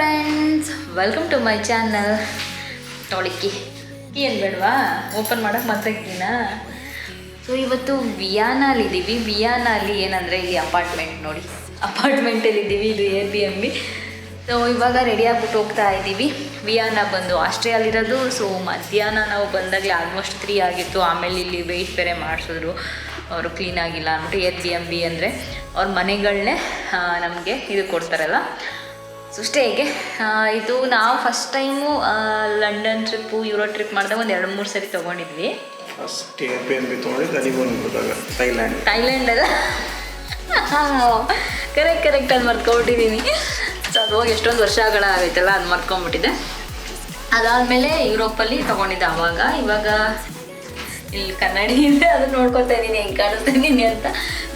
Friends, welcome to my channel. ನೋಡಿ key ಏನು ಬೇಡವಾ ಓಪನ್ ಮಾಡೋಕ್ಕೆ ಮತ್ತೆ ಕೀನಾ. ಸೊ ಇವತ್ತು ವಿಯಾನಲ್ಲಿದ್ದೀವಿ. ವಿಯಾನಲ್ಲಿ ಏನಂದರೆ ಇಲ್ಲಿ ಅಪಾರ್ಟ್ಮೆಂಟ್ ನೋಡಿ, ಅಪಾರ್ಟ್ಮೆಂಟಲ್ಲಿದ್ದೀವಿ. ಇದು Airbnb. ಸೊ ಇವಾಗ ರೆಡಿ ಆಗ್ಬಿಟ್ಟು ಹೋಗ್ತಾ ಇದ್ದೀವಿ. ವಿಯಾನ ಬಂದು ಆಸ್ಟ್ರಿಯಾಲಿರೋದು. ಸೊ ಮಧ್ಯಾಹ್ನ ನಾವು ಬಂದಾಗಲೇ ಆಲ್ಮೋಸ್ಟ್ 3 ಆಗಿತ್ತು. ಆಮೇಲೆ ಇಲ್ಲಿ ವೆಯ್ಟ್ ಬೇರೆ ಮಾಡಿಸಿದ್ರು, ಅವರು ಕ್ಲೀನಾಗಿಲ್ಲ ಅಂದ್ಬಿಟ್ಟು. Airbnb ಅಂದರೆ ಅವ್ರ ಮನೆಗಳನ್ನೇ ನಮಗೆ ಇದು ಕೊಡ್ತಾರಲ್ಲ, ಸೊ ಸ್ಟೇಗೆ. ಇದು ನಾವು first time London trip, euro trip ಮಾಡಿದಾಗ ಒಂದು 2-3 ಸರಿ ತೊಗೊಂಡಿದ್ವಿ. ಫಸ್ಟ್ Airbnb ತೊಗೊಂಡಿದ್ದು ಹನಿಮೂನ್ ಹೋದಾಗ ಥೈಲ್ಯಾಂಡ್ ಅಲ್ಲ. ಕರೆಕ್ಟ್ ಅದು ಮರ್ಕೊಂಬಿಟ್ಟಿದ್ದೀನಿ. ಸೊ ಅದು ಹೋಗಿ ಎಷ್ಟೊಂದು ವರ್ಷಗಳಾಗೈತಲ್ಲ, ಅದು ಮರ್ಕೊಂಬಿಟ್ಟಿದ್ದೆ. ಅದಾದಮೇಲೆ ಯುರೋಪಲ್ಲಿ ತೊಗೊಂಡಿದ್ದೆ ಅವಾಗ. ಇವಾಗ ಇಲ್ಲಿ ಕನ್ನಡಿ ಇದೆ, ಅದನ್ನು ನೋಡ್ಕೊತಾ ಇದ್ದೀನಿ ಹೆಂಗೆ ಕಾಣಿಸ್ತಾ ಇದ್ದೀನಿ ಅಂತ.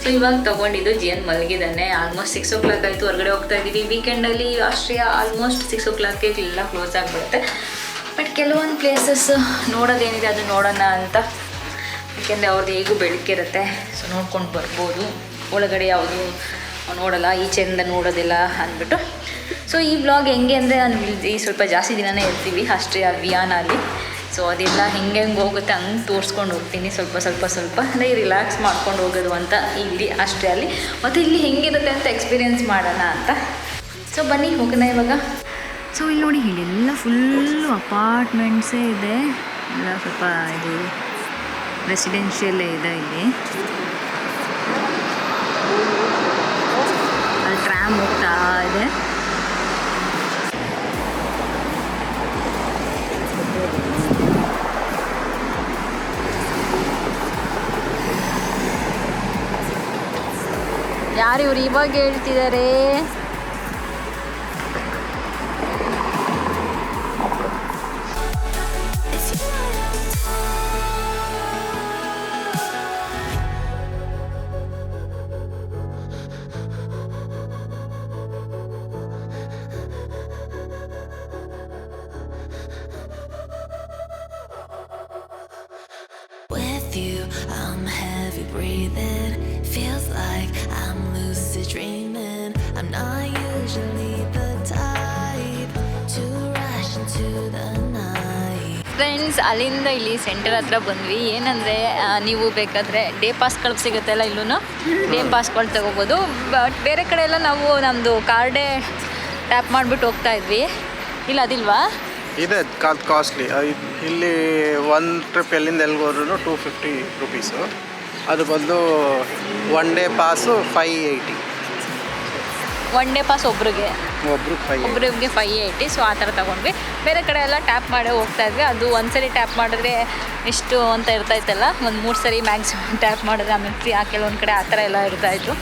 ಸೊ ಇವಾಗ ತೊಗೊಂಡಿದ್ದು. ಜಿಯನ್ ಮಲಗಿದ್ದಾನೆ. ಆಲ್ಮೋಸ್ಟ್ 6 o'clock ಆಯಿತು. ಹೊರಗಡೆ ಹೋಗ್ತಾ ಇದ್ದೀವಿ. ವೀಕೆಂಡಲ್ಲಿ ಆಸ್ಟ್ರಿಯಾ ಆಲ್ಮೋಸ್ಟ್ 6 o'clock ಎಲ್ಲ ಕ್ಲೋಸ್ ಆಗಿಬಿಡುತ್ತೆ. ಬಟ್ ಕೆಲವೊಂದು ಪ್ಲೇಸಸ್ ನೋಡೋದೇನಿದೆ ಅದು ನೋಡೋಣ ಅಂತ. ಏಕೆಂದರೆ ಅವ್ರದ್ದು ಹೇಗೂ ಬೆಳಕಿರುತ್ತೆ, ಸೊ ನೋಡ್ಕೊಂಡು ಬರ್ಬೋದು. ಒಳಗಡೆ ಯಾವುದು ನೋಡೋಲ್ಲ, ಈಚೆಯಿಂದ ನೋಡೋದಿಲ್ಲ ಅಂದ್ಬಿಟ್ಟು. ಸೊ ಈ ವ್ಲಾಗ್ ಹೆಂಗೆ ಅಂದರೆ, ನಾನು ಈ ಸ್ವಲ್ಪ ಜಾಸ್ತಿ ದಿನವೇ ಇರ್ತೀವಿ ಆಸ್ಟ್ರಿಯಾ ವಿಯಾನಲ್ಲಿ. ಸೊ ಅದೆಲ್ಲ ಹೆಂಗೆ ಹೋಗುತ್ತೆ ಹಂಗೆ ತೋರಿಸ್ಕೊಂಡು ಹೋಗ್ತೀನಿ, ಸ್ವಲ್ಪ ಅಂದರೆ ರಿಲ್ಯಾಕ್ಸ್ ಮಾಡ್ಕೊಂಡು ಹೋಗೋದು ಅಂತ ಇಲ್ಲಿ ಆಸ್ಟ್ರಿಯಲ್ಲಿ. ಮತ್ತು ಇಲ್ಲಿ ಹೆಂಗಿರುತ್ತೆ ಅಂತ ಎಕ್ಸ್ಪೀರಿಯೆನ್ಸ್ ಮಾಡೋಣ ಅಂತ. ಸೊ ಬನ್ನಿ ಹೋಗೋಣ ಇವಾಗ. ಸೊ ಇಲ್ಲಿ ನೋಡಿ, ಇಲ್ಲೆಲ್ಲ ಫುಲ್ಲು ಅಪಾರ್ಟ್ಮೆಂಟ್ಸೇ ಇದೆ. ಎಲ್ಲ ಸ್ವಲ್ಪ ಇದು ರೆಸಿಡೆನ್ಷಿಯಲ್ಲೇ ಇದೆ. ಇಲ್ಲಿ ಅಲ್ಲಿ ಟ್ರಾಮ್ ಹೋಗ್ತಾ ಇದೆ. ಯಾರು ಇವ್ರು ಇವಾಗ ಹೇಳ್ತಿದ್ದಾರೆ? With you, I'm heavy breathing. Feels like I'm lucid dreaming. I'm not usually the type to rush into the night. Friends, ಅಲ್ಲಿಂದ ಇಲ್ಲಿ ಸೆಂಟರ್ ಹತ್ರ ಬಂದ್ವಿ. ಏನಂದರೆ ನೀವು ಬೇಕಾದರೆ ಡೇ ಪಾಸ್ಗಳು ಸಿಗುತ್ತಲ್ಲ, ಇಲ್ಲೂ ಡೇ ಪಾಸ್ಗಳು ತಗೋಬೋದು. ಬಟ್ ಬೇರೆ ಕಡೆ ಎಲ್ಲ ನಾವು ನಮ್ಮದು ಕಾರ್ಡೇ ಟ್ಯಾಪ್ ಮಾಡಿಬಿಟ್ಟು ಹೋಗ್ತಾ ಇದ್ವಿ. ಇಲ್ಲ ಅದಿಲ್ವಾ? ಇದೆ ಕಾಸ್ಟ್ಲಿ. ಇಲ್ಲಿ ಒಂದು ಟ್ರಿಪ್ ಎಲ್ಲಿಂದ ಎಲ್ಲಿಗೋದ್ರೂ 250 ರುಪೀಸು. ಅದು ಬದಲು 1 ಡೇ ಪಾಸು 580. 1 ಡೇ ಪಾಸ್ ಒಬ್ರಿಗೆ 580. 580. ಸೊ ಆ ಥರ ತೊಗೊಂಡ್ವಿ. ಬೇರೆ ಕಡೆ ಎಲ್ಲ ಟ್ಯಾಪ್ ಮಾಡೇ ಹೋಗ್ತಾ ಇದ್ವಿ. ಅದು ಒಂದು ಸರಿ ಟ್ಯಾಪ್ ಮಾಡಿದ್ರೆ ಇಷ್ಟು ಅಂತ ಇರ್ತಾಯಿತ್ತಲ್ಲ, ಒಂದು 3 ಸರಿ ಮ್ಯಾಕ್ಸಿಮಮ್ ಟ್ಯಾಪ್ ಮಾಡಿದ್ರೆ ಆಮೇಲೆ ಫ್ರೀ. ಕೆಲವೊಂದು ಕಡೆ ಆ ಥರ ಎಲ್ಲ ಇರ್ತಾಯಿತ್ತು.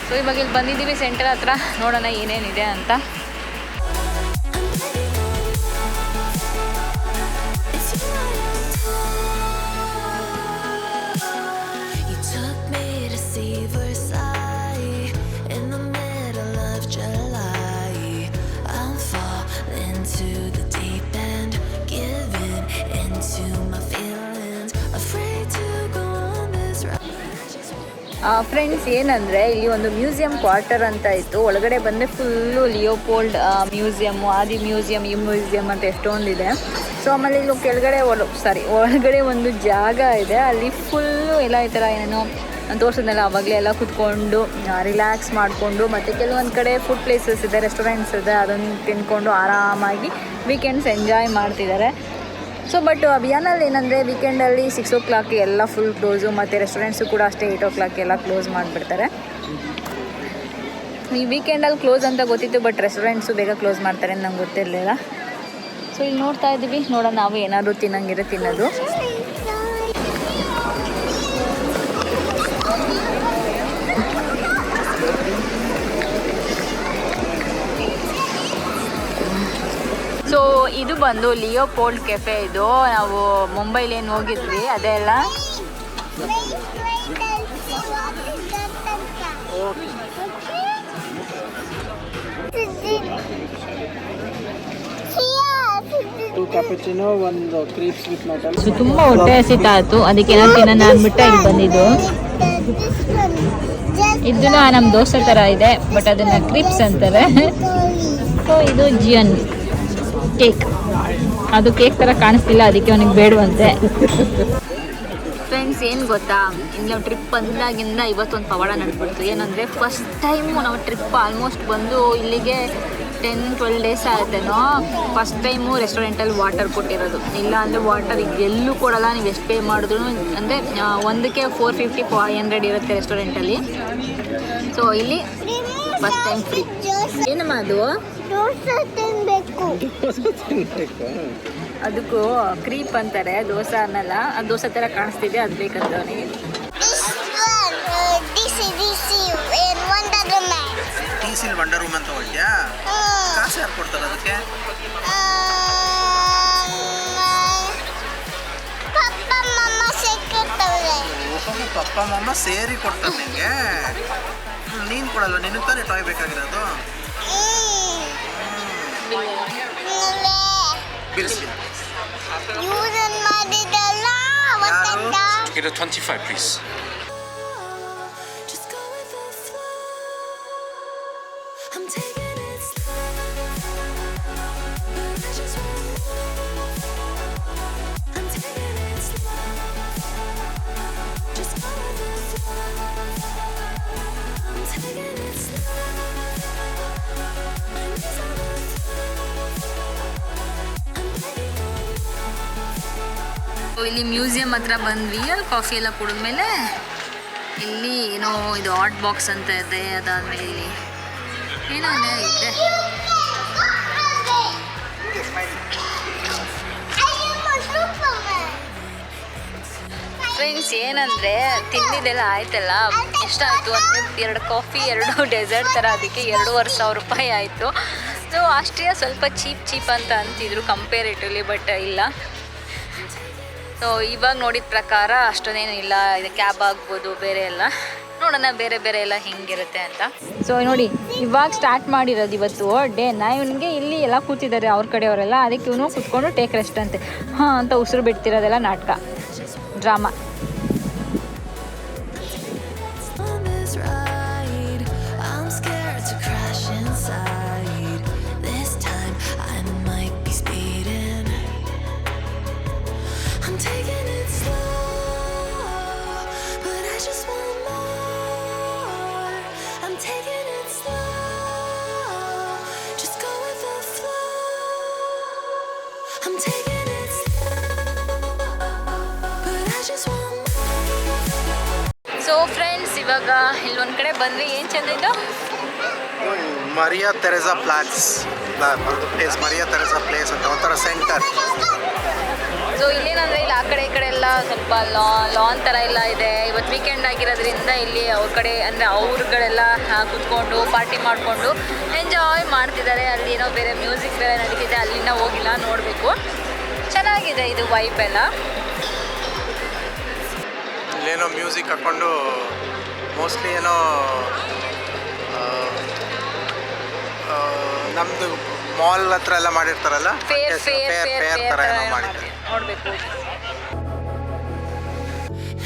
ಸೊ ಇವಾಗ ಇಲ್ಲಿ ಬಂದಿದ್ದೀವಿ ಸೆಂಟರ್ ಹತ್ರ, ನೋಡೋಣ ಏನೇನಿದೆ ಅಂತ. ಫ್ರೆಂಡ್ಸ್, ಏನಂದರೆ ಇಲ್ಲಿ ಒಂದು ಮ್ಯೂಸಿಯಂ ಕ್ವಾರ್ಟರ್ ಅಂತ ಇತ್ತು. ಒಳಗಡೆ ಬಂದರೆ ಫುಲ್ಲು ಲಿಯೋಪೋಲ್ಡ್ ಮ್ಯೂಸಿಯಮ್ಮು, ಆದಿ ಮ್ಯೂಸಿಯಮ್, ಈ ಮ್ಯೂಸಿಯಮ್ ಅಂತ ಎಷ್ಟೊಂದಿದೆ. ಸೊ ಆಮೇಲೆ ಇಲ್ಲಿ ಕೆಳಗಡೆ ಒಳಗಡೆ ಒಂದು ಜಾಗ ಇದೆ. ಅಲ್ಲಿ ಫುಲ್ಲು ಎಲ್ಲ ಈ ಥರ ಏನೇನೋ ತೋರಿಸಿದ್ನಲ್ಲ ಆವಾಗಲೇ, ಎಲ್ಲ ಕೂತ್ಕೊಂಡು ರಿಲ್ಯಾಕ್ಸ್ ಮಾಡಿಕೊಂಡು, ಮತ್ತು ಕೆಲವೊಂದು ಕಡೆ ಫುಡ್ ಪ್ಲೇಸಸ್ ಇದೆ, ರೆಸ್ಟೋರೆಂಟ್ಸ್ ಇದೆ. ಅದನ್ನು ತಿನ್ಕೊಂಡು ಆರಾಮಾಗಿ ವೀಕೆಂಡ್ಸ್ ಎಂಜಾಯ್ ಮಾಡ್ತಿದ್ದಾರೆ. ಸೊ ಬಟ್ ವಿಯಾನಲ್ಲಿ ಏನಂದರೆ ವೀಕೆಂಡಲ್ಲಿ 6 o'clock ಎಲ್ಲ ಫುಲ್ ಕ್ಲೋಸು, ಮತ್ತು ರೆಸ್ಟೋರೆಂಟ್ಸು ಕೂಡ ಅಷ್ಟೇ 8 o'clock ಎಲ್ಲ ಕ್ಲೋಸ್ ಮಾಡಿಬಿಡ್ತಾರೆ. ಈ ವೀಕೆಂಡಲ್ಲಿ ಕ್ಲೋಸ್ ಅಂತ ಗೊತ್ತಿತ್ತು, ಬಟ್ ರೆಸ್ಟೋರೆಂಟ್ಸು ಬೇಗ ಕ್ಲೋಸ್ ಮಾಡ್ತಾರೆ ಅಂತ ನಂಗೆ ಗೊತ್ತಿರಲಿಲ್ಲ. ಸೊ ಇಲ್ಲಿ ನೋಡ್ತಾ ಇದ್ದೀವಿ, ನೋಡೋಣ ನಾವು ಏನಾದರೂ ತಿನ್ನಂಗಿರೋ ತಿನ್ನೋದು. ಸೊ ಇದು ಬಂದು ಲಿಯೋಪೋಲ್ಡ್ ಕೆಫೆ. ಇದು ನಾವು ಮುಂಬೈಲಿ ಏನು ಹೋಗಿದ್ವಿ ಅದೆಲ್ಲ. ತುಂಬ ಹೊಟ್ಟೆ ಹಸಿತಾಯ್ತು, ಅದಕ್ಕೆ ನಾನು ತಿನ್ನೋಣ ಅಂದ್ಬಿಟ್ಟು ಇಲ್ಲಿ ಬಂದಿದ್ದು. ಇದನ್ನ ನಮ್ಮ ದೋಸೆ ಥರ ಇದೆ, ಬಟ್ ಅದನ್ನು ಕ್ರಿಪ್ಸ್ ಅಂತಾರೆ. ಸೊ ಇದು ಜಿಯನ್ ಕೇಕ್. ಅದು ಕೇಕ್ ಥರ ಕಾಣಿಸ್ತಿಲ್ಲ, ಅದಕ್ಕೆ ಅವನಿಗೆ ಬೇಡವಂತೆ. ಫ್ರೆಂಡ್ಸ್ ಏನು ಗೊತ್ತಾ, ಇಲ್ಲಿ ಟ್ರಿಪ್ ಬಂದಾಗಿಂದ ಇವತ್ತೊಂದು ಪವಾಡ ನಡೆದ್ಬಿಡ್ತು. ಏನಂದರೆ ಫಸ್ಟ್ ಟೈಮು ನಾವು ಟ್ರಿಪ್ ಆಲ್ಮೋಸ್ಟ್ ಬಂದು ಇಲ್ಲಿಗೆ 10-12 ಡೇಸ್ ಆಗುತ್ತೇನೋ. ಫಸ್ಟ್ ಟೈಮು ರೆಸ್ಟೋರೆಂಟಲ್ಲಿ ವಾಟರ್ ಕೊಟ್ಟಿರೋದು. ಇಲ್ಲ ಅಂದರೆ ವಾಟರ್ ಎಲ್ಲೂ ಕೊಡಲ್ಲ, ನೀವು ಎಷ್ಟು ಪೇ ಮಾಡಿದ್ರು. ಅಂದರೆ ಒಂದಕ್ಕೆ 450-500 ಇರುತ್ತೆ ರೆಸ್ಟೋರೆಂಟಲ್ಲಿ. ಸೊ ಇಲ್ಲಿ ಫಸ್ಟ್ ಟೈಮ್ ಫ್ರೀ. ಏನಮ್ಮ ಅದು? ಅದಕ್ಕೂ ಕ್ರೀಪ್ ಅಂತಾರೆ, ದೋಸೆ ಅನ್ನಲ್ಲ. ಅದು ದೋಸೆ ಥರ ಕಾಣಿಸ್ತಿದೆ, ಅದು ಬೇಕಂತ ಅವನಿಗೆ. ಟೀಸಿಲ್ ವಂಡರ್ ವುಮನ್ ಅಂತ ಹೋಗ್ಯಾ? ಕಾಸು ಯಾರು ಕೊಡ್ತಾರೆ ಅದಕ್ಕೆ? ಪಪ್ಪ ಮಮ್ಮ ಸೇರಿ ಕೊಡ್ತಾರೆ ನಿಮಗೆ. ನೀನು ಕೊಡಲ್ಲ, ನಿನಗೆ ತಾನೇ ಟಾಯ್ ಬೇಕಾಗಿರೋದು. ಬಿಡಿಸಿ. Get a 25, please. Just go with the flow. I'm taking it slow, but I just want more. I'm taking it slow. Just go with the flow. I'm taking it slow. My knees on the ಇಲ್ಲಿ museum ಹತ್ರ ಬಂದ್ವಿ. ಅಲ್ಲಿ coffee ಎಲ್ಲ ಕುಡಿದ್ಮೇಲೆ ಇಲ್ಲಿ ಏನೋ ಇದು hot box ಅಂತ ಇದೆ. ಅದಾದಮೇಲೆ ಇಲ್ಲಿ ಏನೋ ಇದೆ. ಫ್ರೆಂಡ್ಸ್ ಏನಂದರೆ ತಿಂದಿದ್ದೆಲ್ಲ ಆಯ್ತಲ್ಲ, ಎಷ್ಟಾಯಿತು ಅಂದರೆ 2 ಕಾಫಿ 2 ಡೆಸರ್ಟ್ ಥರ, ಅದಕ್ಕೆ 2,500 ರೂಪಾಯಿ ಆಯಿತು. ಸೊ ಆಸ್ಟ್ರಿಯಾ ಸ್ವಲ್ಪ ಚೀಪ್ ಅಂತ ಅಂತಿದ್ರು ಕಂಪೇರೇಟಿವ್ಲಿ, ಬಟ್ ಇಲ್ಲ. ಸೊ ಇವಾಗ ನೋಡಿದ ಪ್ರಕಾರ ಅಷ್ಟೊಂದೇನು ಇಲ್ಲ. ಇದು ಕ್ಯಾಬ್ ಆಗ್ಬೋದು, ಬೇರೆ ಎಲ್ಲ ನೋಡೋಣ, ಬೇರೆ ಎಲ್ಲ ಹಿಂಗಿರುತ್ತೆ ಅಂತ. ಸೊ ನೋಡಿ, ಇವಾಗ ಸ್ಟಾರ್ಟ್ ಮಾಡಿರೋದು ಇವತ್ತು ಡೇನ. ಇವನಿಗೆ ಇಲ್ಲಿ ಎಲ್ಲ ಕೂತಿದ್ದಾರೆ ಅವ್ರ ಕಡೆಯವರೆಲ್ಲ, ಅದಕ್ಕೆ ಇವನು ಕೂತ್ಕೊಂಡು ಟೇಕ್ ರೆಸ್ಟ್ ಅಂತೆ ಅಂತ ಉಸಿರು ಬಿಡ್ತಿರೋದೆಲ್ಲ ನಾಟಕ, drama. on this ride. I'm scared to crash inside. This time I might be speeding. I'm taking it slow, but I just want more. I'm taking it slow. Just go with the flow. I'm taking it slow, but I just want more. So friends ಇವಾಗ ಇಲ್ಲೊಂದು ಕಡೆ ಬಂದ್ವಿ. ಏನು ಚೆಂದ ಇದು? Maria Theresa plots place. Maria Theresa place ಅಂತ ಒಂಥರ centre. So ಇಲ್ಲೇನಂದರೆ ಇಲ್ಲಿ ಆ ಕಡೆ ಈ ಕಡೆ ಎಲ್ಲ ಸ್ವಲ್ಪ ಲಾನ್ ಥರ ಎಲ್ಲ ಇದೆ. ಇವತ್ತು ವೀಕೆಂಡ್ ಆಗಿರೋದ್ರಿಂದ ಇಲ್ಲಿ ಅವ್ರ ಕಡೆ ಅಂದರೆ ಅವ್ರುಗಳೆಲ್ಲ ಕೂತ್ಕೊಂಡು ಪಾರ್ಟಿ ಮಾಡಿಕೊಂಡು ಎಂಜಾಯ್ ಮಾಡ್ತಿದ್ದಾರೆ. ಅಲ್ಲಿ ಏನೋ ಬೇರೆ ಮ್ಯೂಸಿಕ್ ಬೇರೆ ನಡೀತಿದೆ, ಅಲ್ಲಿನ ಹೋಗಿಲ್ಲ, ನೋಡಬೇಕು. ಚೆನ್ನಾಗಿದೆ ಇದು ವೈಬ್ ಎಲ್ಲ. ಇಲ್ಲೇನೋ ಮ್ಯೂಸಿಕ್ ಹಾಕ್ಕೊಂಡು ಮೋಸ್ಟ್ಲಿ ಏನೋ ನಮ್ಮದು ಮಾಲ್ ಹತ್ರ ಎಲ್ಲ ಮಾಡಿರ್ತಾರಲ್ಲ, ಫೇರ್ ಥರ ಏನೋ ಮಾಡಿದ್ದಾರೆ. ನೋಡಬೇಕು.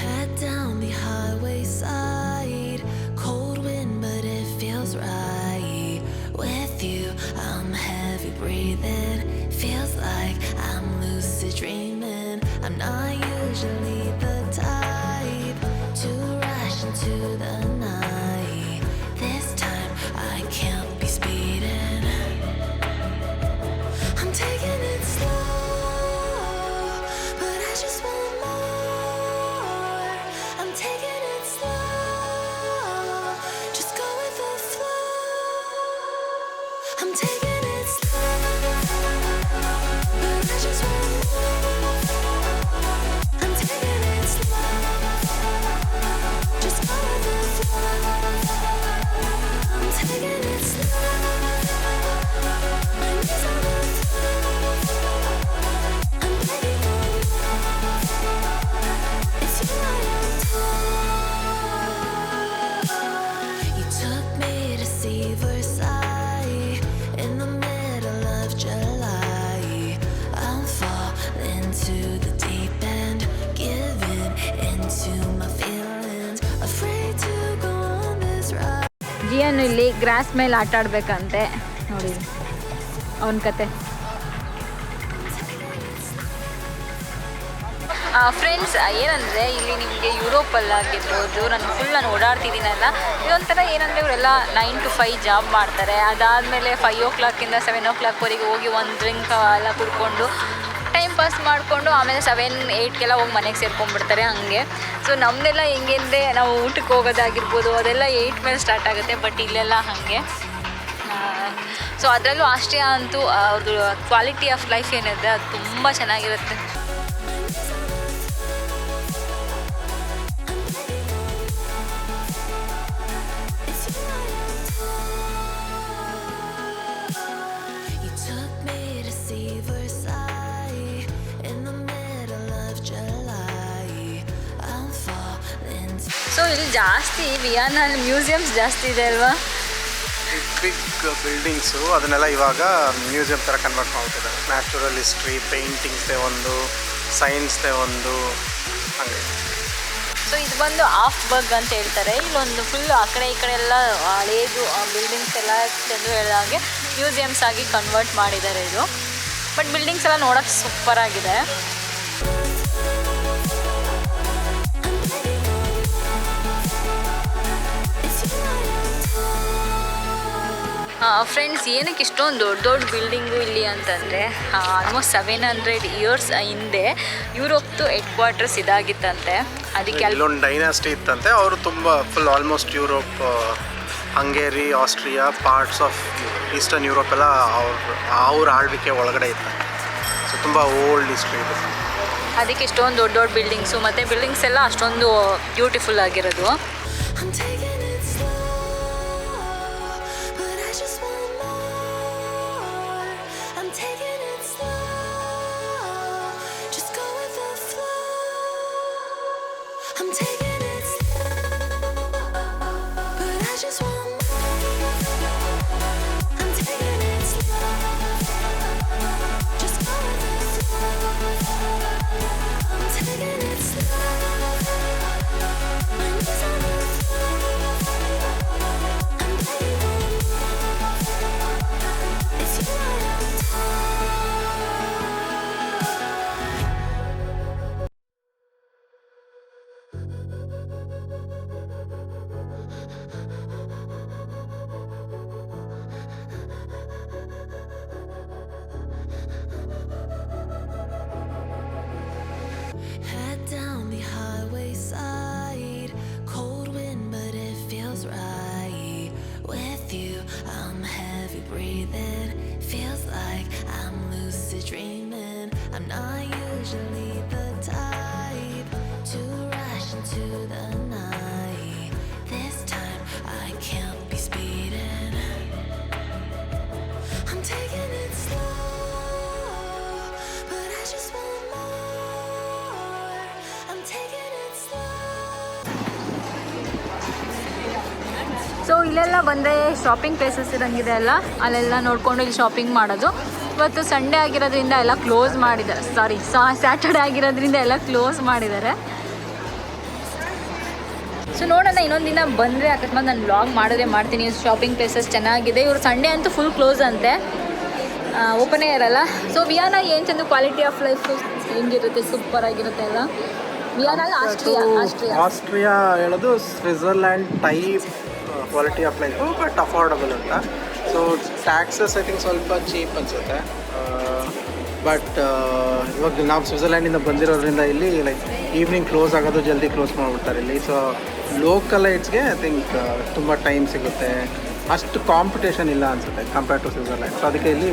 Head down the highway side, cold wind but it feels right. With you I'm heavy breathing, feels like I'm lucid dreaming. I'm not usually the type to rush into the night. This time I can't be speeding. I'm taking it slow, but I just want more. I'm taking it slow. Just go with the flow. I'm taking it slow, but I just want more. I'm taking it slow. Just go with the flow. I'm taking it slow. My knees on the I'm begging for you. It's you I am told. You took me to see Versailles in the middle of July. I'm falling to the deep end, giving into my feelings, afraid to go on this ride. ಜಿಯನ್ನು ಇಲ್ಲಿ gross ಮೇಲೆ ಆಟ ಆಡ್ಬೇಕಂತೆ ನೋಡಿ. ಅವನ ಕತೆ. Friends, ಏನಂದರೆ ಇಲ್ಲಿ ನಿಮಗೆ ಯುರೋಪಲ್ಲಾಗಿರ್ಬೋದು, ನಾನು ಓಡಾಡ್ತಿದ್ದೀನಲ್ಲ, ಇದೊಂಥರ ಏನಂದರೆ ಇವರೆಲ್ಲ 9 to 5 ಜಾಬ್ ಮಾಡ್ತಾರೆ. ಅದಾದಮೇಲೆ 5 o'clock 7 o'clock ಹೋಗಿ ಒಂದು ಡ್ರಿಂಕ್ ಎಲ್ಲ ಕುಡ್ಕೊಂಡು ಟೈಮ್ ಪಾಸ್ ಮಾಡಿಕೊಂಡು ಆಮೇಲೆ 7-8 ಹೋಗಿ ಮನೆಗೆ ಸೇರ್ಕೊಂಡ್ಬಿಡ್ತಾರೆ ಹಂಗೆ. ಸೊ ನಮ್ಮದೆಲ್ಲ ಹೆಂಗೆ ಅಂದರೆ ನಾವು ಊಟಕ್ಕೆ ಹೋಗೋದಾಗಿರ್ಬೋದು ಅದೆಲ್ಲ 8 ಮೇಲೆ ಸ್ಟಾರ್ಟ್ ಆಗುತ್ತೆ. ಬಟ್ ಇಲ್ಲೆಲ್ಲ ಹಾಗೆ. ಸೊ ಅದರಲ್ಲೂ ಆಸ್ಟ್ರಿಯಾ ಅಂತೂ ಅವ್ರದ್ದು ಕ್ವಾಲಿಟಿ ಆಫ್ ಲೈಫ್ ಏನಿದೆ ಅದು ತುಂಬ ಚೆನ್ನಾಗಿರುತ್ತೆ. ಸೊ ಇಲ್ಲಿ ಜಾಸ್ತಿ ವಿಯೆನ್ನಾದಲ್ಲಿ ಮ್ಯೂಸಿಯಮ್ಸ್ ಜಾಸ್ತಿ ಇದೆ ಅಲ್ವಾ? ಬಿಗ್ ಬಿಲ್ಡಿಂಗ್ಸು ಅದನ್ನೆಲ್ಲ ಇವಾಗ ಮ್ಯೂಸಿಯಂ ಥರ ಕನ್ವರ್ಟ್ ಮಾಡ್ತಿದ್ದಾರೆ. ನ್ಯಾಚುರಲ್ ಹಿಸ್ಟ್ರಿ, ಪೇಂಟಿಂಗ್ಸ್ದೇ ಒಂದು, ಸೈನ್ಸ್ದೇ ಒಂದು, ಹಂಗೆ. ಸೊ ಇದು ಬಂದು ಆಫ್ ಬಗ್ ಅಂತ ಹೇಳ್ತಾರೆ. ಇಲ್ಲೊಂದು ಫುಲ್ ಆ ಕಡೆ ಈ ಕಡೆ ಎಲ್ಲ ಹಳೇದು ಬಿಲ್ಡಿಂಗ್ಸ್ ಎಲ್ಲ ಚೆಂದು ಹೇಳಿದಾಗೆ ಮ್ಯೂಸಿಯಮ್ಸ್ ಆಗಿ ಕನ್ವರ್ಟ್ ಮಾಡಿದ್ದಾರೆ ಇದು. ಬಟ್ ಬಿಲ್ಡಿಂಗ್ಸ್ ಎಲ್ಲ ನೋಡೋಕ್ಕೆ ಸೂಪರ್ ಆಗಿದೆ. ಫ್ರೆಂಡ್ಸ್, ಏನಕ್ಕೆ ಇಷ್ಟೊಂದು ದೊಡ್ಡ ದೊಡ್ಡ ಬಿಲ್ಡಿಂಗು ಇಲ್ಲಿ ಅಂತಂದರೆ ಆಲ್ಮೋಸ್ಟ್ 700 years ಹಿಂದೆ ಯುರೋಪ್ದು ಹೆಡ್ ಕ್ವಾರ್ಟರ್ಸ್ ಇದಾಗಿತ್ತಂತೆ. ಅದಕ್ಕೆ ಅಲ್ಲೊಂದು ಡೈನಾಸ್ಟಿ ಇತ್ತಂತೆ. ಅವರು ತುಂಬ full almost Europe, Hungary, Austria, parts of eastern Europe ಎಲ್ಲ ಅವ್ರ ಆಳ್ವಿಕೆ ಒಳಗಡೆ ಇತ್ತು. ಸೊ ತುಂಬ ಓಲ್ಡ್ ಹಿಸ್ಟ್ರಿ ಇದೆ. ಅದಕ್ಕೆ ಇಷ್ಟೊಂದು ದೊಡ್ಡ ದೊಡ್ಡ ಬಿಲ್ಡಿಂಗ್ಸು ಮತ್ತು ಬಿಲ್ಡಿಂಗ್ಸ್ ಎಲ್ಲ ಅಷ್ಟೊಂದು ಬ್ಯೂಟಿಫುಲ್ ಆಗಿರೋದು. ಸೊ ಇಲ್ಲೆಲ್ಲ ಬಂದರೆ ಶಾಪಿಂಗ್ ಪ್ಲೇಸಸ್ ಇರೋಂಗಿದೆ ಅಲ್ಲ, ಅಲ್ಲೆಲ್ಲ ನೋಡಿಕೊಂಡು ಇಲ್ಲಿ ಶಾಪಿಂಗ್ ಮಾಡೋದು. ಇವತ್ತು ಸಂಡೇ ಆಗಿರೋದ್ರಿಂದ ಎಲ್ಲ ಕ್ಲೋಸ್ ಮಾಡಿದ್ದಾರೆ. ಸ್ಯಾಟರ್ಡೇ ಆಗಿರೋದ್ರಿಂದ ಎಲ್ಲ ಕ್ಲೋಸ್ ಮಾಡಿದ್ದಾರೆ. ಸೊ ನೋಡೋಣ, ಇನ್ನೊಂದು ದಿನ ಬಂದರೆ ಅಕಸ್ಮಾತ್ ನಾನು ವ್ಲಾಗ್ ಮಾಡಿದ್ರೆ ಮಾಡ್ತೀನಿ. ಶಾಪಿಂಗ್ ಪ್ಲೇಸಸ್ ಚೆನ್ನಾಗಿದೆ. ಇವರು ಸಂಡೇ ಅಂತೂ ಫುಲ್ ಕ್ಲೋಸ್ ಅಂತೆ, ಓಪನೇ ಇರಲ್ಲ. ಸೊ ವಿಯೆನ್ನಾ ಏನು ಚಂದ ಕ್ವಾಲಿಟಿ ಆಫ್ ಲೈಫ್ ಹೆಂಗಿರುತ್ತೆ, ಸೂಪರ್ ಆಗಿರುತ್ತೆ ಅಲ್ಲ. ವಿಯೆನ್ನಾ ಆಸ್ಟ್ರಿಯಾ ಹೇಳೋದು Switzerland type quality of life, but affordable ಅಂತ. ಸೊ ಟ್ಯಾಕ್ಸಸ್ ಐ ಥಿಂಕ್ ಸ್ವಲ್ಪ ಚೀಪ್ ಅನಿಸುತ್ತೆ. ಬಟ್ ಇವಾಗ ನಾವು ಸ್ವಿಟ್ಜರ್ಲ್ಯಾಂಡಿಂದ ಬಂದಿರೋದ್ರಿಂದ ಇಲ್ಲಿ ಲೈಕ್ ಈವ್ನಿಂಗ್ ಕ್ಲೋಸ್ ಆಗೋದು ಜಲ್ದಿ ಕ್ಲೋಸ್ ಮಾಡಿಬಿಡ್ತಾರೆ ಇಲ್ಲಿ. ಸೊ ಲೋಕಲ್ ಲೈಟ್ಸ್ಗೆ ಐ ಥಿಂಕ್ ತುಂಬ ಟೈಮ್ ಸಿಗುತ್ತೆ. ಅಷ್ಟು ಕಾಂಪಿಟೇಷನ್ ಇಲ್ಲ ಅನಿಸುತ್ತೆ ಕಂಪೇರ್ ಟು ಸ್ವಿಟ್ಜರ್ಲ್ಯಾಂಡ್. ಸೊ ಅದಕ್ಕೆ ಇಲ್ಲಿ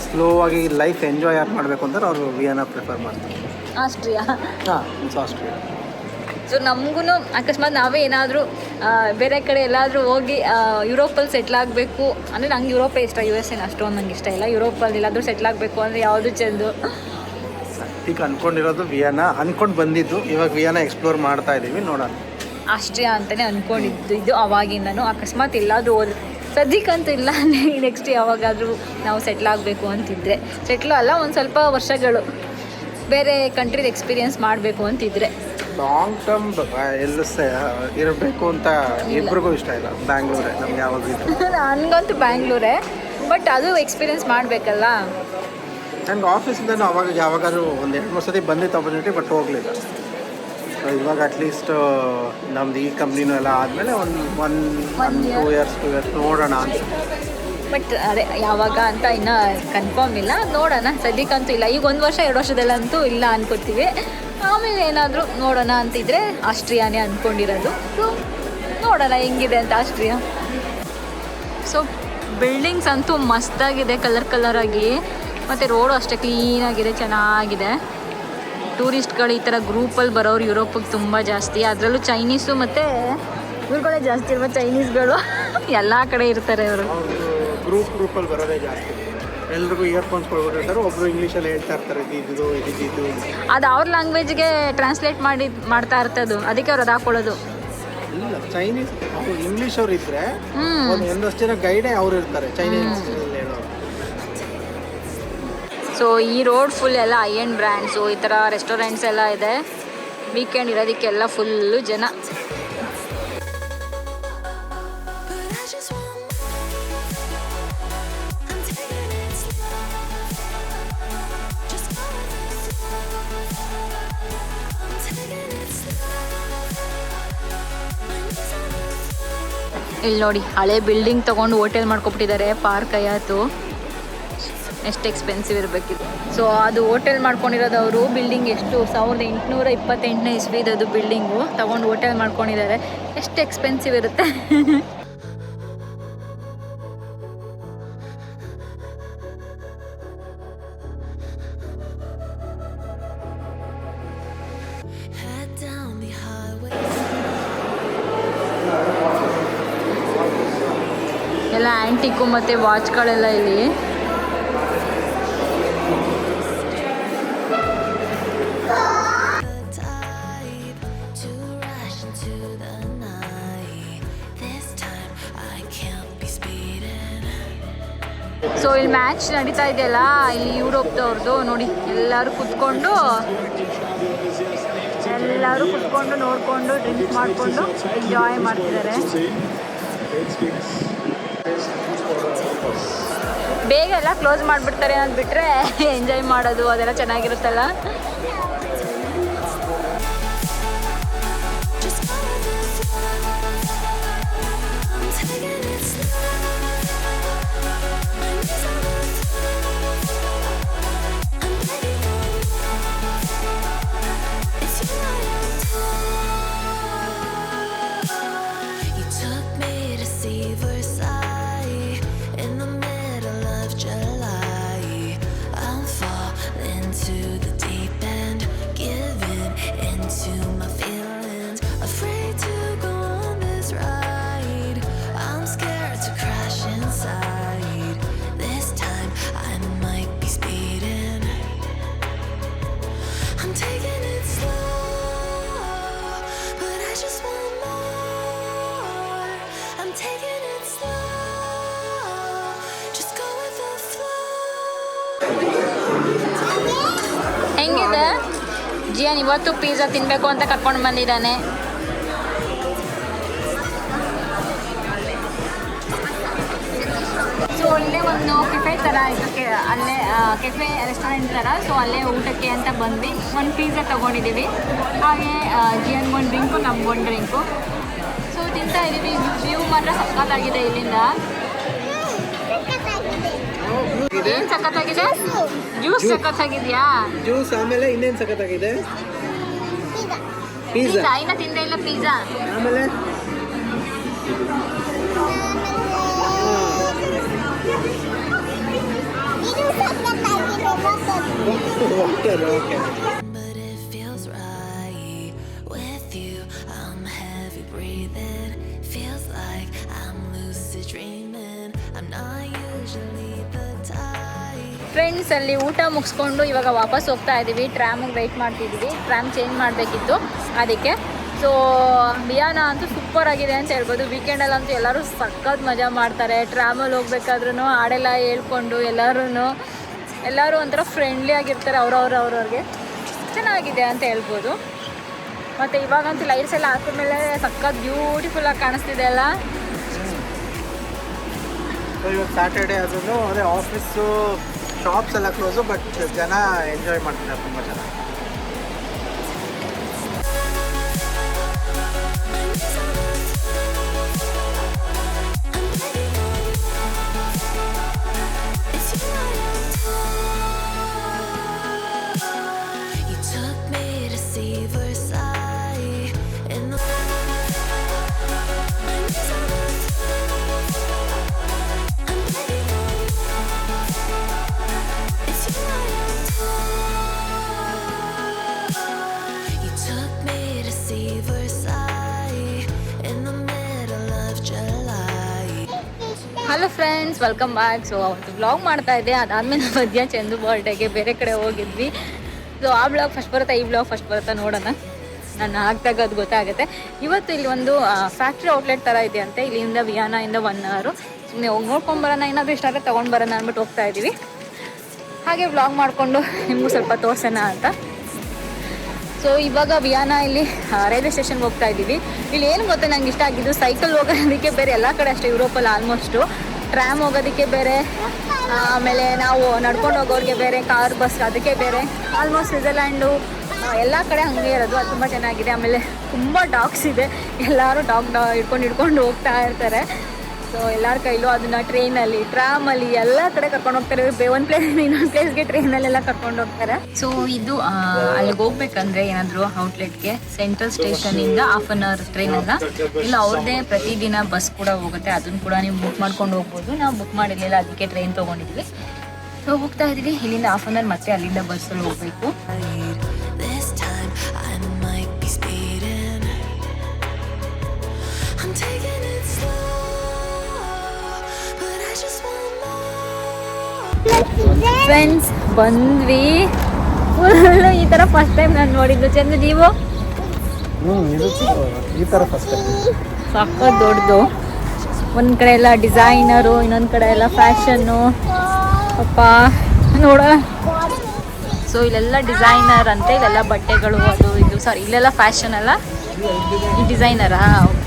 ಸ್ಲೋ ಆಗಿ ಲೈಫ್ ಎಂಜಾಯ್ ಯಾರು ಮಾಡಬೇಕು ಅಂದ್ರೆ ಅವರು ವಿಯೆನ್ನಾ ಪ್ರಿಫರ್ ಮಾಡ್ತಾರೆ. ಆಸ್ಟ್ರಿಯಾ. ಆಸ್ಟ್ರಿಯಾ. ಸೊ ನಮಗೂ ಅಕಸ್ಮಾತ್ ನಾವೇ ಏನಾದರೂ ಬೇರೆ ಕಡೆ ಎಲ್ಲಾದರೂ ಹೋಗಿ ಯುರೋಪಲ್ಲಿ ಸೆಟ್ಲ್ ಆಗಬೇಕು ಅಂದರೆ, ನಂಗೆ ಯುರೋಪೇ ಇಷ್ಟ, ಯು ಎಸ್ ಏನು ಅಷ್ಟೊಂದು ನಂಗೆ ಇಷ್ಟ ಇಲ್ಲ. ಯುರೋಪಲ್ಲಿ ಎಲ್ಲಾದರೂ ಸೆಟ್ಲ್ ಆಗಬೇಕು ಅಂದರೆ ಯಾವುದು ಚೆಂದು? ಈಗ ಅಂದ್ಕೊಂಡಿರೋದು ವಿಯೆನ್ನಾ, ಅಂದ್ಕೊಂಡು ಬಂದಿದ್ದು. ಇವಾಗ ವಿಯೆನ್ನಾ ಎಕ್ಸ್ಪ್ಲೋರ್ ಮಾಡ್ತಾ ಇದ್ದೀವಿ, ನೋಡೋಣ. ಆಸ್ಟ್ರಿಯಾ ಅಂತಲೇ ಅಂದ್ಕೊಂಡಿದ್ದು ಇದು ಅವಾಗಿಂದನೂ. ಅಕಸ್ಮಾತ್ ಎಲ್ಲಾದರೂ ಸದ್ಯಕ್ಕಂತೂ ಇಲ್ಲ, ನೆಕ್ಸ್ಟ್ ಯಾವಾಗಾದರೂ ನಾವು ಸೆಟ್ಲ್ ಆಗಬೇಕು ಅಂತಿದ್ರೆ, ಸೆಟ್ಲು ಅಲ್ಲ ಒಂದು ಸ್ವಲ್ಪ ವರ್ಷಗಳು ಬೇರೆ ಕಂಟ್ರಿದ ಎಕ್ಸ್ಪೀರಿಯೆನ್ಸ್ ಮಾಡಬೇಕು ಅಂತಿದ್ರೆ ಲಾಂಗ್ ಟರ್ಮ್ ಎಲ್ಲ ಇರಬೇಕು ಅಂತ ಇಬ್ರಿಗೂ ಇಷ್ಟ ಇಲ್ಲ. ಬ್ಯಾಂಗ್ಳೂರೇ ನಮ್ಗೆ ಯಾವಾಗಿದ್ರು. ನನಗಂತೂ ಬ್ಯಾಂಗ್ಳೂರೇ, ಬಟ್ ಅದು ಎಕ್ಸ್ಪೀರಿಯೆನ್ಸ್ ಮಾಡಬೇಕಲ್ಲ. ನನಗೆ ಆಫೀಸಿಂದ ಅವಾಗ ಯಾವಾಗಾದ್ರೂ ಒಂದು 2-3 ಸತಿ ಬಂದಿತ್ತು ಆಪರ್ಚುನಿಟಿ, ಬಟ್ ಹೋಗಲಿಲ್ಲ. ಇವಾಗ ಅಟ್ಲೀಸ್ಟ್ ನಮ್ದು ಈ ಕಂಪ್ನಿನೂ ಎಲ್ಲ ಆದಮೇಲೆ ಒಂದು 2 ಇಯರ್ಸ್ ನೋಡೋಣ ಅಂತ. ಬಟ್ ಅದೇ ಯಾವಾಗ ಅಂತ ಇನ್ನೂ ಕನ್ಫರ್ಮ್ ಇಲ್ಲ, ನೋಡೋಣ. ಸದ್ಯಕ್ಕಂತೂ ಇಲ್ಲ. ಈಗ 1 ವರ್ಷ 2 ವರ್ಷದಲ್ಲಂತೂ ಇಲ್ಲ ಅನ್ಕೋತೀವಿ. ಆಮೇಲೆ ಏನಾದರೂ ನೋಡೋಣ ಅಂತಿದ್ರೆ ಆಸ್ಟ್ರಿಯಾನೇ ಅಂದ್ಕೊಂಡಿರೋದು. ಸೊ ನೋಡೋಣ ಹೆಂಗಿದೆ ಅಂತ ಆಸ್ಟ್ರಿಯಾ. ಸೊ ಬಿಲ್ಡಿಂಗ್ಸ್ ಅಂತೂ ಮಸ್ತಾಗಿದೆ, ಕಲರಾಗಿ. ಮತ್ತು ರೋಡು ಅಷ್ಟೇ ಕ್ಲೀನಾಗಿದೆ, ಚೆನ್ನಾಗಿದೆ. ಟೂರಿಸ್ಟ್ಗಳು ಈ ಥರ ಗ್ರೂಪಲ್ಲಿ ಬರೋರು ಯುರೋಪಿಗೆ ತುಂಬ ಜಾಸ್ತಿ. ಅದರಲ್ಲೂ ಚೈನೀಸು ಮತ್ತು ಇವ್ರುಗಳೇ ಜಾಸ್ತಿ ಇರುವ ಚೈನೀಸ್ಗಳು ಎಲ್ಲ ಕಡೆ ಇರ್ತಾರೆ ಅವರು. ಗ್ರೂಪಲ್ಲಿ ಬರೋದೇ ಜಾಸ್ತಿ. ಎಲ್ರಿಗೂ ಇಯರ್ಫೋನ್ಸ್ ಕೊಡ್ಬಿಟ್ಟಿರ್ತಾರೆ, ಒಬ್ಬರು ಇಂಗ್ಲೀಷಲ್ಲಿ ಹೇಳ್ತಾ ಇರ್ತಾರೆ ಇದು. ಅದು ಅವ್ರ ಲ್ಯಾಂಗ್ವೇಜ್ಗೆ ಟ್ರಾನ್ಸ್ಲೇಟ್ ಮಾಡ್ತಾ ಇರ್ತದು, ಅದಕ್ಕೆ ಅವ್ರು ಅದು ಹಾಕೊಳ್ಳೋದು. ಇಲ್ಲ, ಚೈನೀಸ್ ಅವರು ಇಂಗ್ಲೀಷ್ ಅವ್ರು ಇದ್ದರೆ ಒಂದಷ್ಟು ಜನ ಗೈಡೇ ಅವ್ರು ಇರ್ತಾರೆ ಚೈನೀಸ್ ಹೇಳೋರು. ಸೊ ಈ ರೋಡ್ ಫುಲ್ ಎಲ್ಲ ಹೈ ಎಂಡ್ ಬ್ರ್ಯಾಂಡ್ಸು, ಈ ಥರ ರೆಸ್ಟೋರೆಂಟ್ಸ್ ಎಲ್ಲ ಇದೆ. ವೀಕೆಂಡ್ ಇರೋದಕ್ಕೆಲ್ಲ ಫುಲ್ಲು ಜನ. ಇಲ್ಲಿ ನೋಡಿ, ಹಳೆ ಬಿಲ್ಡಿಂಗ್ ತೊಗೊಂಡು ಹೋಟೆಲ್ ಮಾಡ್ಕೊಬಿಟ್ಟಿದ್ದಾರೆ. ಪಾರ್ಕ್ ಆಯಾತು, ಎಷ್ಟು ಎಕ್ಸ್ಪೆನ್ಸಿವ್ ಇರಬೇಕಿತ್ತು. ಸೊ ಅದು ಹೋಟೆಲ್ ಮಾಡ್ಕೊಂಡಿರೋದು ಅವರು. ಬಿಲ್ಡಿಂಗ್ ಎಷ್ಟು 1828ನೇ ಇಸ್ವಿದದು ಬಿಲ್ಡಿಂಗು. ತೊಗೊಂಡು ಹೋಟೆಲ್ ಮಾಡ್ಕೊಂಡಿದ್ದಾರೆ. ಎಷ್ಟು ಎಕ್ಸ್ಪೆನ್ಸಿವ್ ಇರುತ್ತೆ. ಎಲ್ಲ ಆ್ಯಂಟಿಕು ಮತ್ತು ವಾಚ್ಗಳೆಲ್ಲ ಇಲ್ಲಿ. ಸೊ ಇಲ್ಲಿ ಮ್ಯಾಚ್ ನಡೀತಾ ಇದೆಯಲ್ಲ, ಇಲ್ಲಿ ಯುರೋಪ್ದವ್ರದ್ದು ನೋಡಿ. ಎಲ್ಲರೂ ಕುತ್ಕೊಂಡು ನೋಡಿಕೊಂಡು ಡ್ರಿಂಕ್ ಮಾಡಿಕೊಂಡು ಎಂಜಾಯ್ ಮಾಡ್ತಿದ್ದಾರೆ. ಬೇಗ ಎಲ್ಲ ಕ್ಲೋಸ್ ಮಾಡಿಬಿಡ್ತಾರೆ ಅಂದ್ಬಿಟ್ರೆ ಎಂಜಾಯ್ ಮಾಡೋದು ಅದೆಲ್ಲ ಚೆನ್ನಾಗಿರುತ್ತಲ್ಲ. ಹೆಂಗಿದೆ ಜಿಯಾನ್? ಇವತ್ತು ಪಿಜ್ಜಾ ತಿನ್ನಬೇಕು ಅಂತ ಕರ್ಕೊಂಡು ಬಂದಿದ್ದಾನೆ. ಸೊ ಇಲ್ಲೇ ಒಂದು ಕೆಫೆ ಥರ ಇದಕ್ಕೆ, ಅಲ್ಲೇ ಕೆಫೆ ರೆಸ್ಟೋರೆಂಟ್ ಥರ. ಸೊ ಅಲ್ಲೇ ಊಟಕ್ಕೆ ಅಂತ ಬಂದ್ವಿ. ಒಂದು ಪಿಜ್ಜಾ ತೊಗೊಂಡಿದ್ದೀವಿ, ಹಾಗೆ ಜಿಯಾನ್ಗೊಂದು ಡ್ರಿಂಕು, ನಮ್ಗೊಂದು ಡ್ರಿಂಕು. ಸೊ ತಿಂತಾ ಇದ್ದೀವಿ. ವ್ಯೂ ಮಾತ್ರ ಸಖತ್ತಾಗಿದೆ ಇಲ್ಲಿಂದ. ಏನು ಸಖತ್ತಾಗಿದೆ? ಜ್ಯೂಸ್ ಸಖತ್ತಾಗಿದೆಯಾ? ಜ್ಯೂಸ್. ಆಮೇಲೆ ಇನ್ನೇನು ಸಖತ್ತಾಗಿದೆ? ಪಿಜ್ಜಾ. ಇನ್ನ ತಿಂದೇ ಇಲ್ಲ ಪಿಜ್ಜಾ. ಆಮೇಲೆ ಓಕೆ. ಫ್ರೆಂಡ್ಸ್, ಅಲ್ಲಿ ಊಟ ಮುಗಿಸ್ಕೊಂಡು ಇವಾಗ ವಾಪಸ್ ಹೋಗ್ತಾ ಇದ್ದೀವಿ. ಟ್ರಾಮಿಗೆ ವೆಯ್ಟ್ ಮಾಡ್ತಿದ್ದೀವಿ. ಟ್ರಾಮ್ ಚೇಂಜ್ ಮಾಡಬೇಕಿತ್ತು ಅದಕ್ಕೆ. ಸೊ ವಿಯಾನ ಅಂತೂ ಸೂಪರ್ ಆಗಿದೆ ಅಂತ ಹೇಳ್ಬೋದು. ವೀಕೆಂಡಲ್ಲಂತೂ ಎಲ್ಲರೂ ಸಖತ್ ಮಜಾ ಮಾಡ್ತಾರೆ. ಟ್ರಾಮಲ್ಲಿ ಹೋಗ್ಬೇಕಾದ್ರೂ ಹಾಡೆಲ್ಲ ಹೇಳ್ಕೊಂಡು ಎಲ್ಲರೂ ಒಂಥರ ಫ್ರೆಂಡ್ಲಿ ಆಗಿರ್ತಾರೆ. ಅವ್ರವ್ರಿಗೆ ಚೆನ್ನಾಗಿದೆ ಅಂತ ಹೇಳ್ಬೋದು. ಮತ್ತು ಇವಾಗಂತೂ ಲೈಟ್ಸ್ ಎಲ್ಲ ಹಾಕಿದ್ಮೇಲೆ ಸಖತ್ ಬ್ಯೂಟಿಫುಲ್ಲಾಗಿ ಕಾಣಿಸ್ತಿದೆ ಅಲ್ಲ. ಸೊ ಇವತ್ತು ಸ್ಯಾಟರ್ಡೇ ಅದನ್ನು ಅದೇ ಆಫೀಸು ಶಾಪ್ಸ್ ಎಲ್ಲ ಕ್ಲೋಸು, ಬಟ್ ಜನ ಎಂಜಾಯ್ ಮಾಡ್ತಾರೆ ತುಂಬ ಜನ. You took me to see Versailles in the hello friends, welcome back. So ಅವತ್ತು ವ್ಲಾಗ್ ಮಾಡ್ತಾ ಇದ್ದೆ. ಅದಾದಮೇಲೆ ಮಧ್ಯ ಚಂದು ಬರ್ಡೇಗೆ ಬೇರೆ ಕಡೆ ಹೋಗಿದ್ವಿ. ಸೊ ಆ ವ್ಲಾಗ್ ಫಸ್ಟ್ ಬರುತ್ತಾ, ಈ ವ್ಲಾಗ್ ಫಸ್ಟ್ ಬರುತ್ತಾ ನೋಡೋಣ. ನಾನು ಹಾಕ್ದಾಗ ಅದು ಗೊತ್ತಾಗುತ್ತೆ. ಇವತ್ತು ಇಲ್ಲಿ ಒಂದು ಫ್ಯಾಕ್ಟ್ರಿ ಔಟ್ಲೆಟ್ ಥರ ಇದೆ ಅಂತೆ. ಇಲ್ಲಿಂದ ವಿಯಾನಾಯಿಂದ 1 hour. ಸುಮ್ಮನೆ ಹೋಗಿ ನೋಡ್ಕೊಂಬರೋಣ, ಏನಾದರೂ ಇಷ್ಟ ಆದರೆ ತೊಗೊಂಡು ಬರೋಣ ಅಂದ್ಬಿಟ್ಟು ಹೋಗ್ತಾ ಇದ್ದೀವಿ. ಹಾಗೆ ವ್ಲಾಗ್ ಮಾಡಿಕೊಂಡು ನಿಮಗೂ ಸ್ವಲ್ಪ ತೋರ್ಸೋಣ ಅಂತ. ಸೊ ಇವಾಗ ವಿಯಾನ ಇಲ್ಲಿ ರೈಲ್ವೆ ಸ್ಟೇಷನ್ಗೆ ಹೋಗ್ತಾ ಇದ್ದೀವಿ. ಇಲ್ಲಿ ಏನು ಗೊತ್ತಾ ನಂಗೆ ಇಷ್ಟ ಆಗಿದ್ದು, ಸೈಕಲ್ ಹೋಗೋದಕ್ಕೆ ಬೇರೆ, ಎಲ್ಲ ಕಡೆ ಅಷ್ಟೇ ಯುರೋಪಲ್ಲಿ ಆಲ್ಮೋಸ್ಟು. ಟ್ರ್ಯಾಮ್ ಹೋಗೋದಕ್ಕೆ ಬೇರೆ, ಆಮೇಲೆ ನಾವು ನಡ್ಕೊಂಡು ಹೋಗೋರಿಗೆ ಬೇರೆ, ಕಾರ್ ಬಸ್ ಅದಕ್ಕೆ ಬೇರೆ. ಆಲ್ಮೋಸ್ಟ್ ಸ್ವಿಟ್ಜರ್ಲ್ಯಾಂಡು ಎಲ್ಲ ಕಡೆ ಹಾಗೆ ಇರೋದು. ಅದು ತುಂಬ ಚೆನ್ನಾಗಿದೆ. ಆಮೇಲೆ ತುಂಬ ಡಾಗ್ಸ್ ಇದೆ. ಎಲ್ಲರೂ ಡಾಗ್ ಹಿಡ್ಕೊಂಡು ಹೋಗ್ತಾ ಇರ್ತಾರೆ. ಸೊ ಎಲ್ಲರ ಕೈಲೂ ಅದನ್ನು ಟ್ರೈನಲ್ಲಿ, ಟ್ರಾಮಲ್ಲಿ ಎಲ್ಲ ಕಡೆ ಕರ್ಕೊಂಡು ಹೋಗ್ತಾರೆ. ಒಂದು ಪ್ಲೇಸ್ ಇನ್ನೊಂದು ಪ್ಲೇಸ್ಗೆ ಟ್ರೈನಲ್ಲೆಲ್ಲ ಕರ್ಕೊಂಡು ಹೋಗ್ತಾರೆ. ಸೊ ಇದು ಅಲ್ಲಿಗೆ ಹೋಗ್ಬೇಕಂದ್ರೆ ಏನಾದರೂ ಔಟ್ಲೆಟ್ಗೆ ಸೆಂಟ್ರಲ್ ಸ್ಟೇಷನಿಂದ 1/2 hour ಟ್ರೈನ್ ಅಲ್ಲ, ಇಲ್ಲ ಅವ್ರದ್ದೇ ಪ್ರತಿದಿನ ಬಸ್ ಕೂಡ ಹೋಗುತ್ತೆ. ಅದನ್ನು ಕೂಡ ನೀವು ಬುಕ್ ಮಾಡ್ಕೊಂಡು ಹೋಗ್ಬೋದು. ನಾವು ಬುಕ್ ಮಾಡಿರಲಿಲ್ಲ, ಅದಕ್ಕೆ ಟ್ರೈನ್ ತೊಗೊಂಡಿದ್ವಿ. ಸೊ ಹೋಗ್ತಾ ಇದ್ದೀವಿ. ಇಲ್ಲಿಂದ 1/2 hour ಮತ್ತೆ ಅಲ್ಲಿಂದ ಬಸ್ಸಲ್ಲಿ ಹೋಗಬೇಕು. ಫ್ರೆಂಡ್ಸ್ ಬಂದ್ವಿ. ಫುಲ್ ಈ ಥರ ಫಸ್ಟ್ ಟೈಮ್ ನಾನು ನೋಡಿದ್ದು. ಚಂದ ನೀವು ಈ ಥರ ಫಸ್ಟ್ ಟೈಮ್ ಸಖತ್ ದೊಡ್ಡದು. ಒಂದು ಕಡೆ ಎಲ್ಲ ಡಿಸೈನರು, ಇನ್ನೊಂದು ಕಡೆ ಎಲ್ಲ ಫ್ಯಾಷನ್ನು. ಅಪ್ಪ ನೋಡೋಣ. ಸೊ ಇಲ್ಲೆಲ್ಲ ಡಿಸೈನರ್ ಅಂತೆ, ಇಲ್ಲೆಲ್ಲ ಬಟ್ಟೆಗಳು ಅದು ಇದು. ಸಾರಿ, ಇಲ್ಲೆಲ್ಲ ಫ್ಯಾಷನ್ ಅಲ್ಲ, ಈ ಡಿಸೈನರಾ? ಓಕೆ.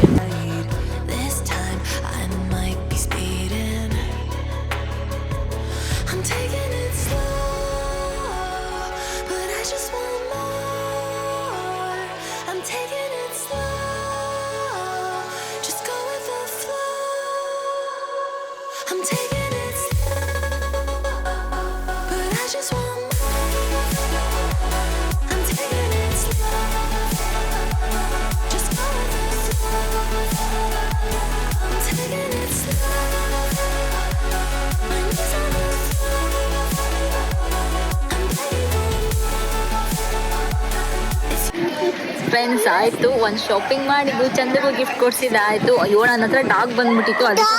ಫ್ರೆಂಡ್ಸ್ ಆಯಿತು, ಒಂದು ಶಾಪಿಂಗ್ ಮಾಡಿದ್ದು, ಚಂದಗೂ ಗಿಫ್ಟ್ ಕೊಡ್ಸಿದ್ದು ಆಯಿತು. ಅಯ್ಯೋ ನನ್ನ ಹತ್ರ ಡಾಗ್ ಬಂದ್ಬಿಟ್ಟಿತ್ತು. ಅದಕ್ಕೆ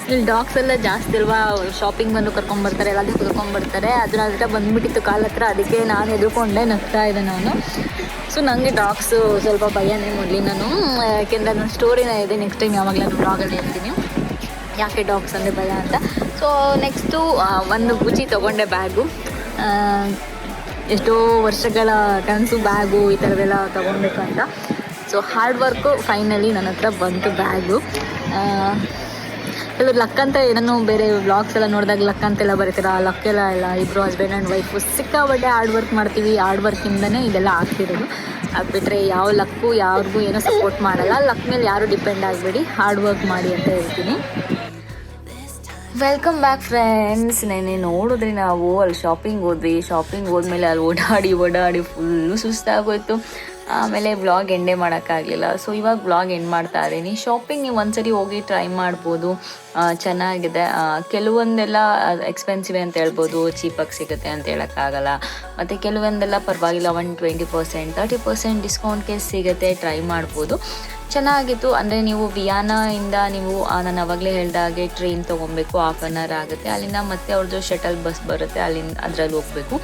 ಇಲ್ಲಿ ಡಾಗ್ಸ್ ಎಲ್ಲ ಜಾಸ್ತಿ ಅಲ್ವಾ, ಶಾಪಿಂಗ್ ಬಂದು ಕರ್ಕೊಂಡ್ಬರ್ತಾರೆ, ಎಲ್ಲದಕ್ಕೂ ಕರ್ಕೊಂಡ್ಬರ್ತಾರೆ. ಅದ್ರ ಹತ್ರ ಬಂದ್ಬಿಟ್ಟಿತ್ತು ಕಾಲ ಹತ್ರ. ಅದಕ್ಕೆ ನಾನು ಎದುರ್ಕೊಂಡೆ ನಗ್ತಾ ಇದ್ದೆ ನಾನು. ಸೊ ನನಗೆ ಡಾಗ್ಸು ಸ್ವಲ್ಪ ಭಯನೇ ಮೊದಲಿ ನಾನು, ಯಾಕೆಂದರೆ ನನ್ನ ಸ್ಟೋರಿನ ಇದೆ. ನೆಕ್ಸ್ಟ್ ಟೈಮ್ ಯಾವಾಗಲೂ ನಾನು ಬ್ಲಾಗಲ್ಲಿ ಹೇಳ್ತೀನಿ ಯಾಕೆ ಡಾಗ್ಸ್ ಅಂದರೆ ಭಯ ಅಂತ. ಸೊ ನೆಕ್ಸ್ಟು ಒಂದು ಗುಜಿ ತೊಗೊಂಡೆ, ಬ್ಯಾಗು. ಎಷ್ಟೋ ವರ್ಷಗಳ ಕನಸು ಬ್ಯಾಗು ಈ ಥರದ್ದೆಲ್ಲ ತೊಗೊಳ್ಬೇಕಂತ. ಸೊ ಹಾರ್ಡ್ ವರ್ಕು ಫೈನಲಿ ನನ್ನ ಹತ್ರ ಬಂತು ಬ್ಯಾಗು. ಕೆಲವು ಲಕ್ ಅಂತ ಏನೋ ಬೇರೆ ವ್ಲಾಗ್ಸ್ ಎಲ್ಲ ನೋಡಿದಾಗ ಲಕ್ ಅಂತೆಲ್ಲ ಬರೀತೀರ. ಲಕ್ಕೆಲ್ಲ ಇಲ್ಲ, ಇಬ್ಬರು ಹಸ್ಬೆಂಡ್ ಆ್ಯಂಡ್ ವೈಫು ಸಿಕ್ಕಾಬಟ್ಟೆ ಹಾರ್ಡ್ ವರ್ಕ್ ಮಾಡ್ತೀವಿ. ಹಾರ್ಡ್ ವರ್ಕಿಂದನೇ ಇದೆಲ್ಲ ಆಗ್ತಿರೋದು. ಆಗ್ಬಿಟ್ರೆ ಯಾವ ಲಕ್ಕು ಯಾರಿಗೂ ಏನೋ ಸಪೋರ್ಟ್ ಮಾಡಲ್ಲ. ಲಕ್ ಮೇಲೆ ಯಾರು ಡಿಪೆಂಡ್ ಆಗಬೇಡಿ, ಹಾರ್ಡ್ ವರ್ಕ್ ಮಾಡಿ ಅಂತ ಹೇಳ್ತೀನಿ. Welcome back friends. ನೆನ್ನೆ ನೋಡಿದ್ರಿ ನಾವು ಅಲ್ಲಿ ಶಾಪಿಂಗ್ ಹೋದ್ವಿ. ಶಾಪಿಂಗ್ ಹೋದ್ಮೇಲೆ ಅಲ್ಲಿ ಓಡಾಡಿ ಫುಲ್ಲು ಸುಸ್ತಾಗೋಯ್ತು. ಆಮೇಲೆ ವ್ಲಾಗ್ ಎಂಡೇ ಮಾಡೋಕ್ಕಾಗಲಿಲ್ಲ. ಸೊ ಇವಾಗ ವ್ಲಾಗ್ ಎಂಡ್ ಮಾಡ್ತಾ ಇದ್ದೀನಿ. ಶಾಪಿಂಗ್ ನೀವು ಒಂದ್ಸರಿ ಹೋಗಿ ಟ್ರೈ ಮಾಡ್ಬೋದು, ಚೆನ್ನಾಗಿದೆ. ಕೆಲವೊಂದೆಲ್ಲ ಎಕ್ಸ್ಪೆನ್ಸಿವ್ ಅಂತ ಹೇಳ್ಬೋದು, ಚೀಪಾಗಿ ಸಿಗುತ್ತೆ ಅಂತ ಹೇಳೋಕ್ಕಾಗಲ್ಲ. ಮತ್ತು ಕೆಲವೊಂದೆಲ್ಲ ಪರವಾಗಿಲ್ಲ, 20% 30% ಡಿಸ್ಕೌಂಟ್ಗೆ ಸಿಗುತ್ತೆ, ಟ್ರೈ ಮಾಡ್ಬೋದು. ಚೆನ್ನಾಗಿತ್ತು. ಅಂದರೆ ನೀವು ವಿಯಾನಾಯಿಂದ ನೀವು ನಾನು ಅವಾಗಲೇ ಹೇಳಿದಾಗೆ ಟ್ರೈನ್ ತೊಗೊಬೇಕು, 1/2 hour ಆಗುತ್ತೆ. ಅಲ್ಲಿಂದ ಮತ್ತೆ ಅವ್ರದ್ದು ಶಟಲ್ ಬಸ್ ಬರುತ್ತೆ, ಅಲ್ಲಿಂದ ಅದರಲ್ಲಿ ಹೋಗಬೇಕು.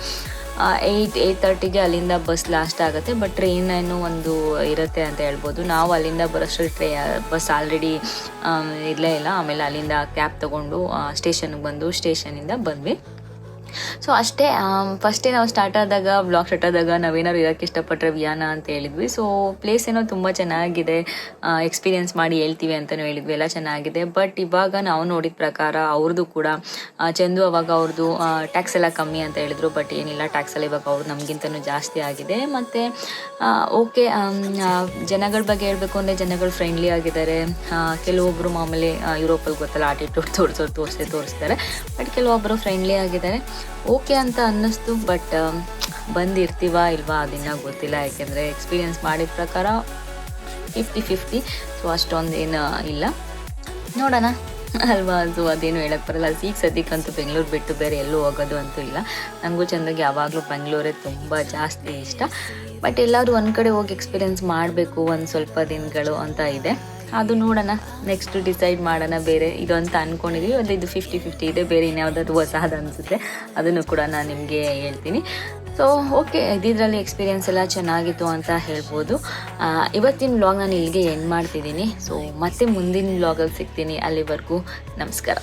8:30ಗೆ ಅಲ್ಲಿಂದ ಬಸ್ ಲಾಸ್ಟ್ ಆಗುತ್ತೆ. ಬಟ್ ಟ್ರೈನ್ ಏನು ಒಂದು ಇರುತ್ತೆ ಅಂತ ಹೇಳ್ಬೋದು. ನಾವು ಅಲ್ಲಿಂದ ಬರೋಷ್ಟರಲ್ಲಿ ಬಸ್ ಆಲ್ರೆಡಿ ಇರಲೇ ಇಲ್ಲ. ಆಮೇಲೆ ಅಲ್ಲಿಂದ ಕ್ಯಾಬ್ ತೊಗೊಂಡು ಸ್ಟೇಷನ್ಗೆ ಬಂದು ಸ್ಟೇಷನಿಂದ ಬಂದ್ವಿ. ಸೊ ಅಷ್ಟೇ. ಫಸ್ಟೇ ನಾವು ಬ್ಲಾಗ್ ಸ್ಟಾರ್ಟ್ ಆದಾಗ ನಾವೇನಾದ್ರು ಇರೋಕ್ಕೆ ಇಷ್ಟಪಟ್ಟರೆ ವಿಯಾನ ಅಂತ ಹೇಳಿದ್ವಿ. ಸೊ ಪ್ಲೇಸ್ ಏನೋ ತುಂಬ ಚೆನ್ನಾಗಿದೆ, ಎಕ್ಸ್ಪೀರಿಯೆನ್ಸ್ ಮಾಡಿ ಹೇಳ್ತೀವಿ ಅಂತಲೂ ಹೇಳಿದ್ವಿ, ಎಲ್ಲ ಚೆನ್ನಾಗಿದೆ. ಬಟ್ ಇವಾಗ ನಾವು ನೋಡಿದ ಪ್ರಕಾರ ಅವ್ರದ್ದು ಕೂಡ ಚಂದು ಅವಾಗ ಅವ್ರದ್ದು ಟ್ಯಾಕ್ಸ್ ಎಲ್ಲ ಕಮ್ಮಿ ಅಂತ ಹೇಳಿದ್ರು. ಬಟ್ ಏನಿಲ್ಲ, ಟ್ಯಾಕ್ಸ್ ಎಲ್ಲ ಇವಾಗ ಅವ್ರು ನಮಗಿಂತನೂ ಜಾಸ್ತಿ ಆಗಿದೆ. ಮತ್ತು ಓಕೆ, ಜನಗಳ ಬಗ್ಗೆ ಹೇಳಬೇಕು ಅಂದರೆ ಜನಗಳು ಫ್ರೆಂಡ್ಲಿ ಆಗಿದ್ದಾರೆ. ಕೆಲವೊಬ್ಬರು ಮಾಮೂಲಿ ಯುರೋಪಲ್ಲಿ ಗೊತ್ತಲ್ಲ, ಆಟಿಟ್ಯೂಡ್ ತೋರಿಸ್ತಾರೆ. ಬಟ್ ಕೆಲವೊಬ್ಬರು ಫ್ರೆಂಡ್ಲಿ ಆಗಿದ್ದಾರೆ, ಓಕೆ ಅಂತ ಅನ್ನಿಸ್ತು. ಬಟ್ ಬಂದಿರ್ತೀವ ಇಲ್ವಾ ಅದನ್ನ ಗೊತ್ತಿಲ್ಲ, ಯಾಕೆಂದರೆ ಎಕ್ಸ್ಪೀರಿಯೆನ್ಸ್ ಮಾಡಿದ ಪ್ರಕಾರ 50-50. ಸೊ ಅಷ್ಟೊಂದೇನು ಇಲ್ಲ, ನೋಡೋಣ ಅಲ್ವಾ. ಸೊ ಅದೇನು ಹೇಳಕ್ಕೆ ಬರಲ್ಲ. ಈಗ ಸದ್ಯಕ್ಕಂತೂ ಬೆಂಗಳೂರು ಬಿಟ್ಟು ಬೇರೆ ಎಲ್ಲೂ ಹೋಗೋದು ಅಂತೂ ಇಲ್ಲ. ನನಗೂ ಚೆಂದಾಗಿ ಯಾವಾಗಲೂ ಬೆಂಗಳೂರೇ ತುಂಬ ಜಾಸ್ತಿ ಇಷ್ಟ. ಬಟ್ ಎಲ್ಲರೂ ಒಂದು ಕಡೆ ಹೋಗಿ ಎಕ್ಸ್ಪೀರಿಯೆನ್ಸ್ ಮಾಡಬೇಕು ಒಂದು ಸ್ವಲ್ಪ ದಿನಗಳು ಅಂತ ಇದೆ. ಅದು ನೋಡೋಣ, ನೆಕ್ಸ್ಟ್ ಡಿಸೈಡ್ ಮಾಡೋಣ. ಬೇರೆ ಇದು ಅಂತ ಅಂದ್ಕೊಂಡಿದ್ದೀವಿ, ಒಂದು ಇದು 50-50 ಇದೆ. ಬೇರೆ ಇನ್ಯಾವುದಾದ್ರು ಹೊಸದು ಅನಿಸುತ್ತೆ ಅದನ್ನು ಕೂಡ ನಾನು ನಿಮಗೆ ಹೇಳ್ತೀನಿ. ಸೊ ಓಕೆ, ಇದರಲ್ಲಿ ಎಕ್ಸ್ಪೀರಿಯೆನ್ಸ್ ಎಲ್ಲ ಚೆನ್ನಾಗಿತ್ತು ಅಂತ ಹೇಳ್ಬೋದು. ಇವತ್ತಿನ ವ್ಲಾಗ್ ನಾನು ಇಲ್ಲಿಗೆ ಎಂಡ್ ಮಾಡ್ತಿದ್ದೀನಿ. ಸೊ ಮತ್ತೆ ಮುಂದಿನ ವ್ಲಾಗಲ್ಲಿ ಸಿಗ್ತೀನಿ. ಅಲ್ಲಿವರೆಗೂ ನಮಸ್ಕಾರ.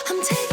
I'm taking